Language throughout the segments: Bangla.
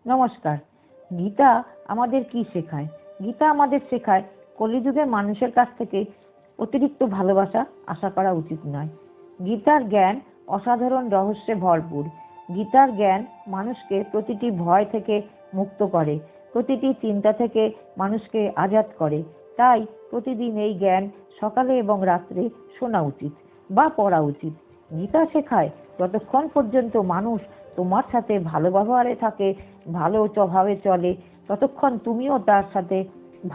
নমস্কার। গীতা আমাদের কি শেখায়? গীতা আমাদের শেখায় কলিযুগে মানুষের কাছ থেকে অতিরিক্ত ভালোবাসা আশা করা উচিত নয়। গীতার জ্ঞান অসাধারণ রহস্যে ভরপুর। গীতার জ্ঞান মানুষকে প্রতিটি ভয় থেকে মুক্ত করে, প্রতিটি চিন্তা থেকে মানুষকে আজাদ করে। তাই প্রতিদিন এই জ্ঞান সকালে এবং রাত্রে শোনা উচিত বা পড়া উচিত। গীতা শেখায় যতক্ষণ পর্যন্ত মানুষ তোমার সাথে ভালো ব্যবহারে থাকে, ভালো ভাবে চলে, ততক্ষণ তুমিও তার সাথে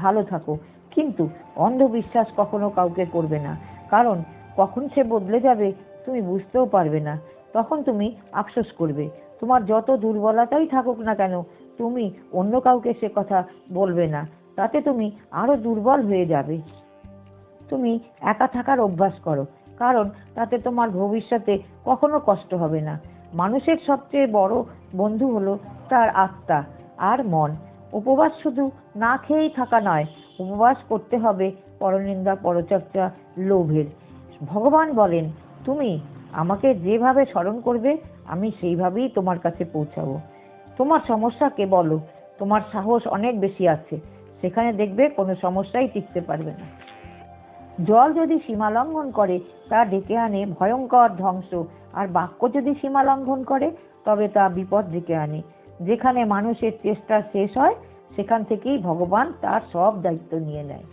ভালো থাকো। কিন্তু অন্ধবিশ্বাস কখনো কাউকে করবে না, কারণ কখন সে বদলে যাবে তুমি বুঝতেও পারবে না। তখন তুমি আফসোস করবে। তোমার যত দুর্বলতাই থাকুক না কেন, তুমি অন্য কাউকে সে কথা বলবে না, তাতে তুমি আরো দুর্বল হয়ে যাবে। তুমি একা থাকার অভ্যাস করো, কারণ তাতে তোমার ভবিষ্যতে কখনো কষ্ট হবে না। মানুষের সবচেয়ে বড় বন্ধু হলো তার আত্মা আর মন। উপবাস শুধু না খেয়েই থাকা নয়, উপবাস করতে হবে পরনিন্দা, পরচর্চা, লোভের। ভগবান বলেন, তুমি আমাকে যেভাবে স্মরণ করবে আমি সেইভাবেই তোমার কাছে পৌঁছাবো। তোমার সমস্যাকে বলো, তোমার সাহস অনেক বেশি আছে, সেখানে দেখবে কোনো সমস্যাই টিকতে পারবে না। জল যদি সীমা লঙ্ঘন করে তা ডেকে আনে ভয়ঙ্কর ধ্বংস, আর বাক্য যদি সীমা লঙ্ঘন করে তবে তা বিপদ ডেকে আনে। যেখানে মানুষের চেষ্টা শেষ হয় সেখান থেকেই ভগবান তার সব দায়িত্ব নিয়ে নেয়।